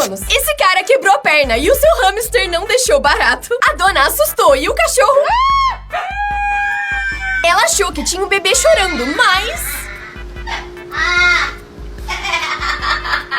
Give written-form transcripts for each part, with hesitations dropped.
donos. Esse cara quebrou a perna e o seu hamster não deixou barato. A dona assustou e o cachorro... Ela achou que tinha um bebê chorando, mas...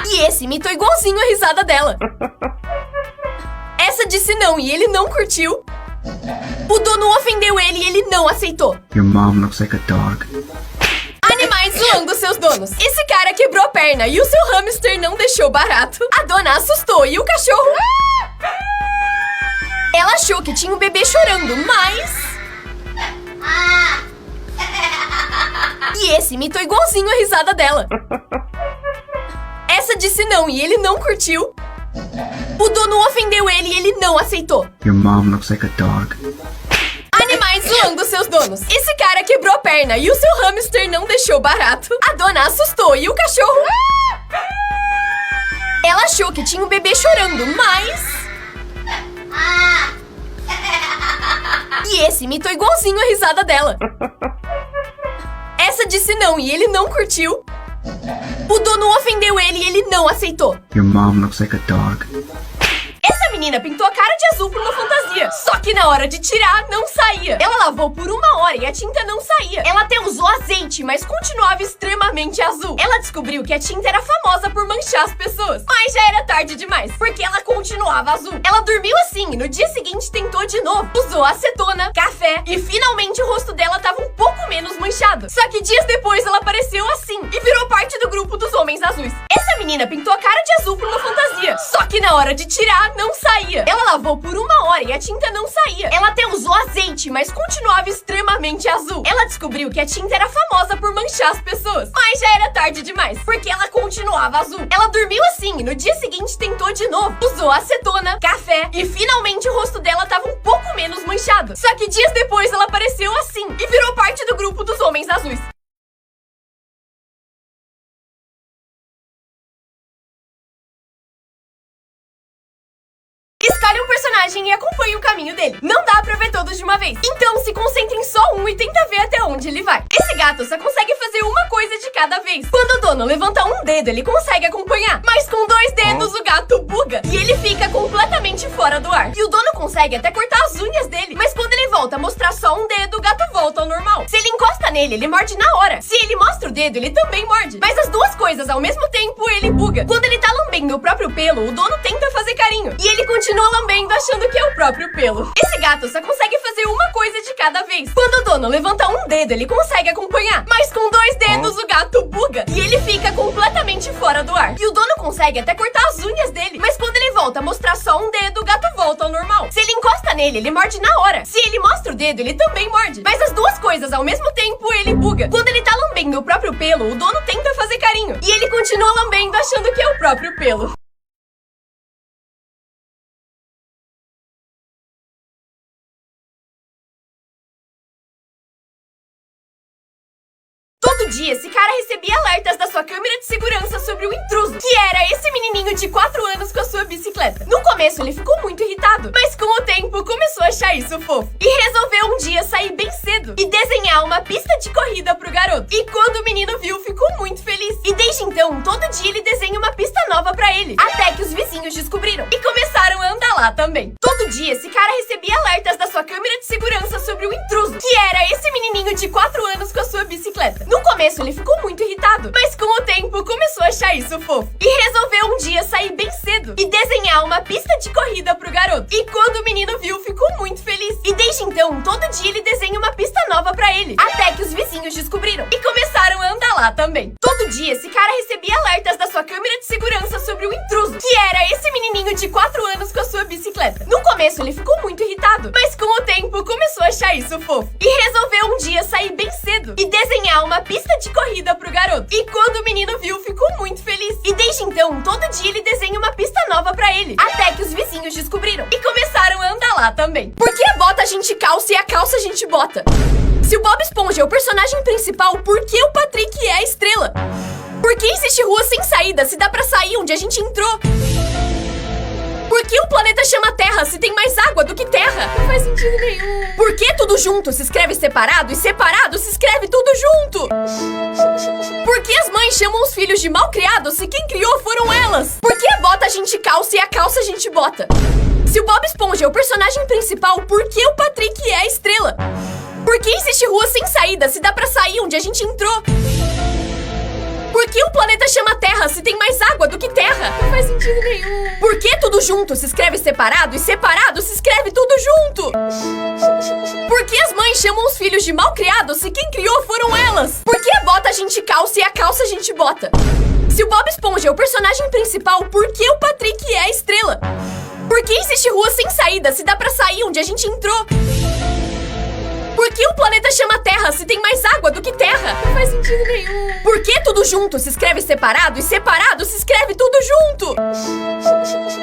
E esse imitou igualzinho a risada dela. Essa disse não e ele não curtiu. O dono ofendeu ele e ele não aceitou. Your mom looks like a dog. Animais zoando seus donos. Esse cara quebrou a perna e o seu hamster não deixou barato. A dona assustou e o cachorro... Ela achou que tinha um bebê chorando, mas... E esse imitou igualzinho a risada dela. Essa disse não e ele não curtiu. O dono ofendeu ele e ele não aceitou. Your mom looks like a dog. Animais zoando seus donos. Esse cara quebrou a perna e o seu hamster não deixou barato. A dona assustou e o cachorro... Ela achou que tinha um bebê chorando, mas... E esse imitou igualzinho a risada dela. Essa disse não e ele não curtiu. O dono ofendeu ele e ele não aceitou. Your mom looks like a dog. Essa menina pintou a cara de azul por uma fantasia. Só que na hora de tirar, não saía. Ela lavou por 1 hora e a tinta não saía. Ela até usou azeite, mas continuava extremamente azul. Ela descobriu que a tinta era famosa por manchar as pessoas. Mas já era tarde demais, porque ela continuava azul. Ela dormiu assim e no dia seguinte tentou de novo. Usou acetona, café e finalmente o rosto dela tava um pouco menos manchado. Só que dias depois ela apareceu assim e virou parte do grupo dos homens azuis. Essa menina pintou a cara de azul por uma fantasia. Só que na hora de tirar, não saía. Ela lavou por 1 hora e a tinta não saía. Ela até usou azeite, mas continuava extremamente azul. Ela descobriu que a tinta era famosa por manchar as pessoas. Mas já era tarde demais, porque ela continuava azul. Ela dormiu assim e no dia seguinte tentou de novo. Usou acetona, café e finalmente o rosto dela tava um pouco menos manchado. Só que dias depois ela apareceu assim e virou parte do grupo dos homens azuis. Escolhe um personagem e acompanhe o caminho dele. Não dá pra ver todos de uma vez. Então se concentre em só um e tenta ver até onde ele vai. Esse gato só consegue fazer uma coisa de cada vez. Quando o dono levanta um dedo, ele consegue acompanhar. Mas com 2 dedos o gato buga e ele fica completamente fora do ar. E o dono consegue até cortar as unhas dele. Mas quando ele volta a mostrar só um dedo, o gato volta ao normal. Se ele encosta nele, ele morde na hora. Se ele mostra o dedo, ele também morde. Mas as duas coisas ao mesmo tempo, ele buga. Quando ele tá lambendo o próprio pelo, o dono tenta fazer carinho. E ele continua lambendo, achando que é o próprio pelo. Esse gato só consegue fazer uma coisa de cada vez. Quando o dono levanta um dedo, ele consegue acompanhar. Mas com 2 dedos, o gato buga. E ele fica completamente fora do ar. E o dono consegue até cortar as unhas dele. Mas quando ele volta a mostrar só um dedo, o gato volta ao normal. Se ele encosta nele, ele morde na hora. Se ele mostra o dedo, ele também morde. Mas as duas coisas ao mesmo tempo, ele buga. Quando ele tá lambendo o próprio pelo, o dono tenta fazer carinho. E ele continua lambendo, achando que é o próprio pelo. Todo dia, esse cara recebia alertas da sua câmera de segurança sobre o intruso, que era esse menininho de 4 anos com a sua bicicleta. No começo, ele ficou muito irritado, mas com o tempo começou a achar isso fofo. E resolveu um dia sair bem cedo e desenhar uma pista de corrida pro garoto. E quando o menino viu, ficou muito feliz. E desde então, todo dia ele desenha uma pista nova pra ele, até que os vizinhos descobriram e começaram a andar lá também. Todo dia, esse cara recebia alertas da sua câmera de segurança sobre o intruso, que era esse menininho de 4 anos com a sua bicicleta. No começo, ele ficou muito irritado, mas com o tempo começou a achar isso fofo. E resolveu um dia sair bem cedo e desenhar uma pista de corrida pro garoto. E quando o menino viu, ficou muito feliz. E desde então, todo dia ele desenha uma pista nova pra ele, até que os vizinhos descobriram e começaram a andar lá também. Todo dia, esse cara recebia alertas da sua câmera de segurança sobre o intruso, que era esse menininho de 4 anos com a sua bicicleta. No começo, ele ficou muito irritado, mas com o tempo começou a achar isso fofo. E resolveu um dia sair bem cedo e desenhar uma pista de corrida pro garoto. E quando o menino viu, ficou muito feliz. E desde então, todo dia ele desenha uma pista nova pra ele, até que os vizinhos descobriram e começaram a andar lá também. Por que a bota a gente calça e a calça a gente bota? Se o Bob Esponja é o personagem principal, por que o Patrick é a estrela? Por que existe rua sem saída se dá pra sair onde a gente entrou? Por que o planeta chama Terra se tem mais água do que terra? Não faz sentido nenhum. Por que tudo junto se escreve separado e separado se escreve tudo junto? Por que as mães chamam os filhos de malcriados se quem criou foram elas? Por que a bota a gente calça bota. Se o Bob Esponja é o personagem principal, por que o Patrick é a estrela? Por que existe rua sem saída se dá pra sair onde a gente entrou? Por que o planeta chama Terra se tem mais água do que terra? Não faz sentido nenhum. Por que tudo junto se escreve separado e separado se escreve tudo junto? Por que as mães chamam os filhos de malcriados se quem criou foram elas? Por que a bota a gente calça e a calça a gente bota? Se o Bob Esponja é o personagem principal, por que o Patrick é a estrela? Por que existe rua sem saída se dá pra sair onde a gente entrou? Por que o planeta chama Terra se tem mais água do que terra? Não faz sentido nenhum. Por que tudo junto se escreve separado e separado se escreve tudo junto?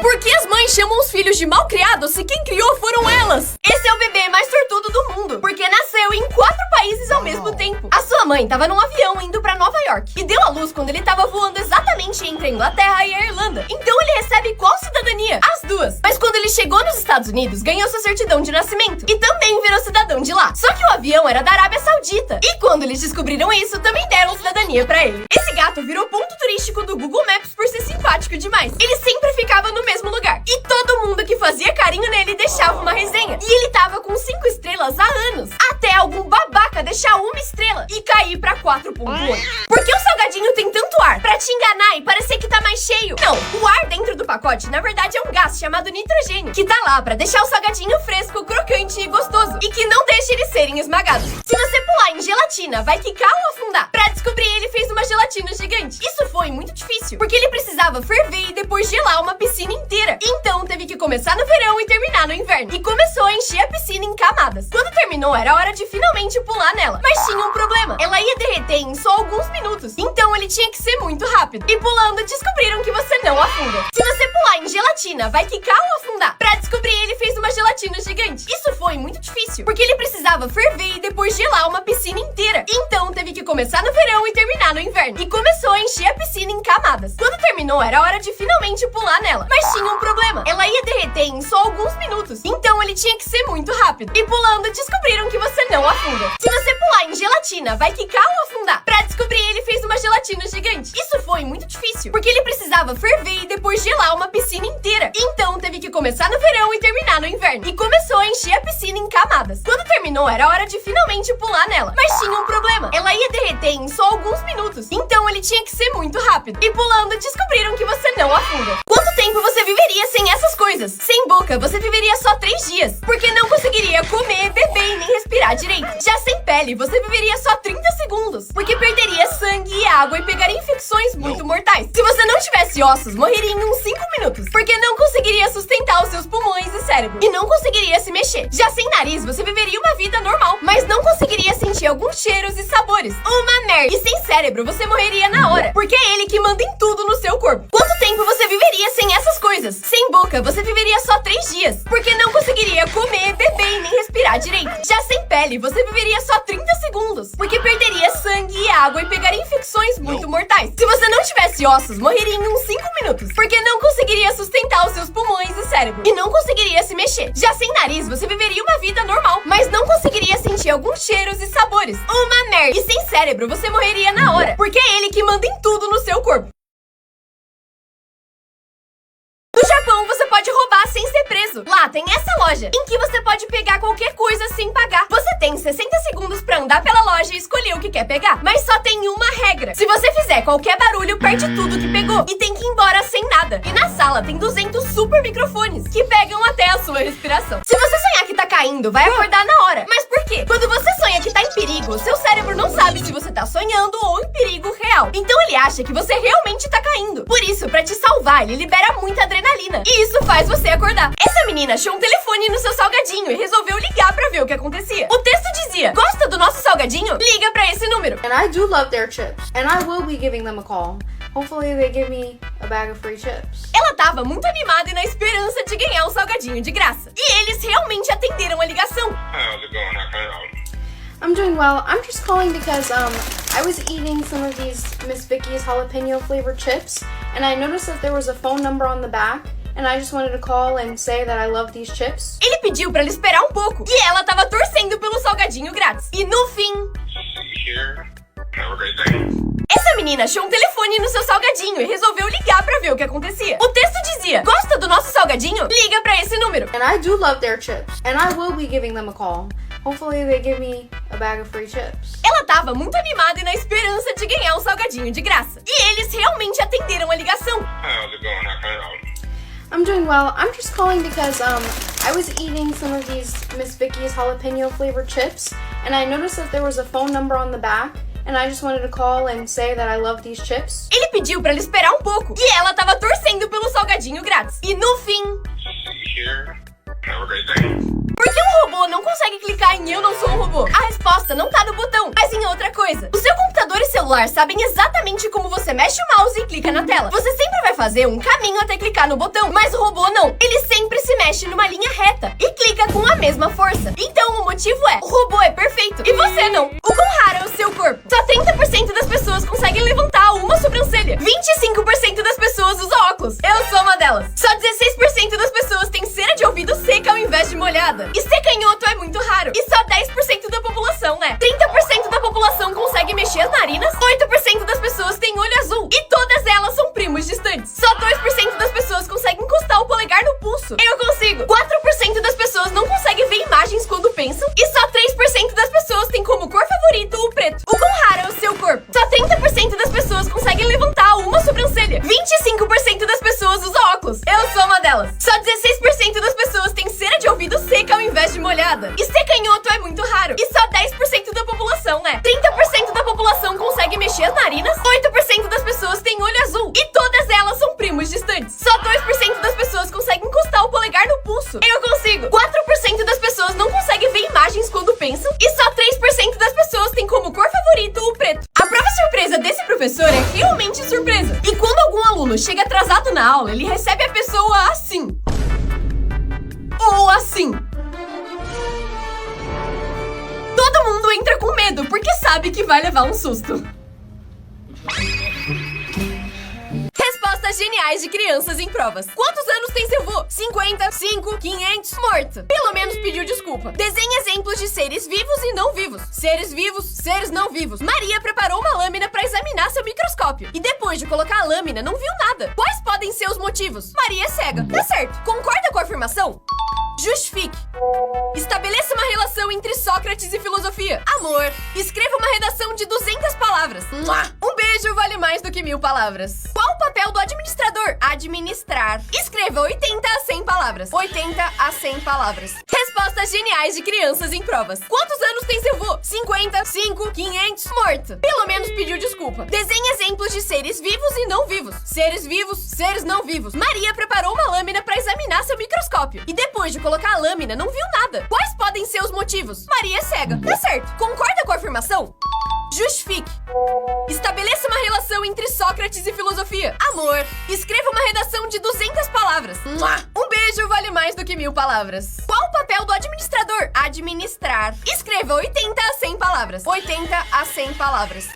Por que as mães chamam os filhos de malcriados se quem criou foram elas? Esse é o bebê mais sortudo do mundo, porque nasceu em 4 países ao mesmo tempo. A sua mãe tava num avião indo pra Nova York e deu à luz quando ele tava voando exatamente entre a Inglaterra e a Irlanda. Então ele recebe qual cidadania? As duas. Mas quando ele chegou nos Estados Unidos, ganhou sua certidão de nascimento e também virou cidadão de lá. Só que o avião era da Arábia Saudita. E quando eles descobriram isso, também deram cidadania pra ele. Esse gato virou ponto turístico do Google Maps por ser simpático demais. Ele sempre ficava no mesmo lugar. E todo mundo que fazia carinho nele deixava uma resenha. E ele tava com 5 estrelas há anos. Até algum babaca deixar 1 estrela e cair pra 4.8. Por que o salgadinho tem tanto ar? Pra te enganar e parecer que tá mais cheio? Não, o ar dentro do pacote, na verdade, é um gás chamado nitrogênio, que tá lá pra deixar o salgadinho fresco, crocante e gostoso. E que não deixa eles serem esmagados. Se você pular em gelatina, vai quicar ou afundar? Pra descobrir, ele fez uma gelatina gigante. Isso foi muito difícil, porque ele precisava ferver e depois gelar uma piscina inteira. Então teve que começar no verão e terminar no inverno. E começou a encher a piscina em camadas. Quando terminou, era hora de finalmente pular nela. Mas tinha um problema. Ela ia derreter em só alguns minutos. Então ele tinha que ser muito rápido. E pulando, descobriram que você não afunda. Se você pular em gelatina, vai quicar ou afundar? Pra descobrir, ele fez uma gelatina gigante. Isso foi muito difícil, porque ele precisava ferver e depois gelar uma piscina inteira. Então teve que começar no verão e terminar no inverno. E começou a encher a piscina em camadas. Quando terminou, era hora de finalmente pular nela. Mas tinha um problema. Ela ia derreter em só alguns minutos. Então ele tinha que ser muito rápido. E pulando, descobriram que você não afunda. Se você pular em gelatina, vai quicar ou afundar? Pra descobrir, ele fez uma gelatina gigante. Isso foi muito difícil, porque ele precisava ferver e depois gelar uma piscina inteira. Então teve que começar no verão e terminar no inverno. E começou a encher a piscina em camadas. Quando terminou, era hora de finalmente pular nela. Mas tinha um problema. Ela ia derreter em só alguns minutos. Então ele tinha que ser muito rápido. E pulando, descobriram que você não afunda. Quanto tempo você viveria sem essas coisas? Sem boca, você viveria só 3 dias. Porque não conseguiria comer, beber e nem respirar direito. Já sem pele, você viveria só 30 segundos. Porque perderia sangue e água e pegaria infecções muito mortais. Se você não tivesse ossos, morreria em uns 5 minutos. Porque não conseguiria sustentar os seus pulmões e cérebro. E não conseguiria se mexer. Já sem nariz, você viveria uma vida normal, mas não conseguiria sentir alguns cheiros e sabores. Uma merda. E sem cérebro, você morreria na hora. Porque é ele que manda em tudo no seu corpo. Quanto tempo você viveria sem essas coisas? Sem boca, você viveria só 3 dias. Porque não conseguiria comer, beber e nem respirar direito. Já sem pele, você viveria só 30 segundos. Porque perderia sangue e água e pegaria infecções muito mortais. Se você não tivesse ossos, morreria em uns 5 minutos. Porque não conseguiria sustentar os seus pulmões e cérebro. E não conseguiria se mexer. Já sem nariz, você viveria uma vida normal, mas não conseguiria sentir alguns cheiros e sabores. Uma merda. E sem cérebro, você morreria na hora. Porque é ele que manda em tudo no seu corpo. No Japão, você pode roubar sem ser preso. Lá tem essa loja, em que você pode pegar qualquer coisa sem pagar. Você tem 60 segundos pra andar pela loja e escolher o que quer pegar. Mas só tem uma regra. Se você fizer qualquer barulho, perde tudo que pegou. E tem que ir embora sem nada. E na sala tem 200 super microfones, que pegam até a sua respiração. Se você sonhar que tá caindo, vai acordar na hora. Mas por quê? Quando você sonha que tá em perigo, seu cérebro não sabe se você tá sonhando ou em perigo real. Então ele acha que você realmente tá caindo. Por isso, pra te salvar, ele libera muita adrenalina. E isso faz você acordar. Essa menina achou um telefone no seu salgadinho e resolveu ligar pra ver o que acontecia. O texto dizia: gosta do nosso salgadinho? Liga pra esse número. And I do love their chips. And I will be giving them a call. Hopefully they give me a bag of free chips. Ela tava muito animada e na esperança de ganhar um salgadinho de graça. E eles realmente atenderam a ligação. How's it going? How can I help? I'm doing well. I'm just calling because I was eating some of these Miss Vicky's jalapeno flavored chips, and I noticed that there was a phone number on the back, and I just wanted to call and say that I love these chips. Ele pediu pra ela esperar um pouco, e ela tava torcendo pelo salgadinho grátis. E no fim... See you here. Have a great day. Essa menina achou um telefone no seu salgadinho e resolveu ligar pra ver o que acontecia. O texto dizia: gosta do nosso salgadinho? salgadinho? Liga pra esse número. And I do love their chips. And I will be giving them a call. Hopefully they give me a bag of free chips. Ela tava muito animada e na esperança de ganhar um salgadinho de graça. E eles realmente atenderam a ligação. How's it going? How can I help? I'm doing well. I'm just calling because I was eating some of these Miss Vicky's jalapeno flavored chips, and I noticed that there was a phone number on the back, and I just wanted to call and say that I love these chips. Ele pediu pra ela esperar um pouco e ela tava torcendo pelo salgadinho grátis. E no fim, See you here. Have a great day. por que um robô não consegue clicar em Eu Não Sou um Robô? A resposta não tá no botão, mas em outra coisa. O seu computador e celular sabem exatamente como você mexe o mouse e clica na tela. Você sempre vai fazer um caminho até clicar no botão, mas o robô não. Ele sempre se mexe numa linha reta e clica com a mesma força. Então o motivo é, o robô é perfeito e você não. O quão raro é o seu corpo? Só 30% das pessoas conseguem levantar uma sobrancelha. 25% das pessoas usam óculos. Eu sou uma delas. Só 16% das pessoas têm cera de ouvido seca ao invés de molhada. E ser canhoto é muito raro. E só 10% da população é. 30% da população consegue mexer as narinas. 8% das pessoas têm olho azul. E todas elas são primos distantes. Só 2% das pessoas conseguem encostar o polegar no pulso. Eu consigo. 4% das pessoas não conseguem ver imagens quando pensam. E só 3% das pessoas têm como cor favorito o preto. O quão raro é o seu corpo? Só 30% das pessoas conseguem levantar uma sobrancelha. 25% das pessoas usam óculos. Eu sou uma delas. Só 16% das pessoas têm cera de ouvido seca ao invés de molhada. E ser canhoto é muito raro. E só 10% da população é. 30% da população consegue mexer as narinas. 8% das pessoas têm olho azul. E todas elas são primos distantes. Só 2% das pessoas conseguem encostar o polegar no pulso. Eu consigo. 4% das pessoas não conseguem ver imagens quando pensam. E só 3% das pessoas têm como cor favorito o preto. A prova surpresa desse professor é realmente surpresa. E quando algum aluno chega atrasado na aula, ele recebe a pessoa assim. Ou assim. Todo mundo entra com medo, porque sabe que vai levar um susto. Respostas geniais de crianças em provas. Quantos anos tem seu vô? 50, 5, 500, morto. Pelo menos pediu desculpa. Desenhe exemplos de seres vivos e não vivos. Seres vivos, seres não vivos. Maria preparou uma lâmina para examinar seu microscópio. E depois de colocar a lâmina, não viu nada. Quais podem ser os motivos? Maria é cega. Tá certo. Concorda com a afirmação? Justifique. Estabeleça uma relação entre Sócrates e filosofia. Amor. Escreva uma redação de 200 palavras. Um beijo vale mais do que 1000 palavras. Qual o papel do administrador? Administrar. Escreva 80 a 100 palavras. 80 a 100 palavras. Respostas geniais de crianças em provas. Quantos anos tem seu vô? 50, 5, 500, morto. Pelo menos pediu desculpa. Desenhe exemplos de seres vivos e não vivos. Seres vivos, seres não vivos. Maria preparou uma lâmina para examinar seu microscópio. E depois de colocar a lâmina, não viu nada. Quais podem ser os motivos? Maria é cega. Tá certo. Concorda com a afirmação? Justifique. Estabeleça uma relação entre Sócrates e filosofia. Amor. Escreva uma redação de 200 palavras. Um beijo vale mais do que 1000 palavras. Qual o papel do administrador? Administrar. Escreva 80 a 100 palavras. 80 a 100 palavras.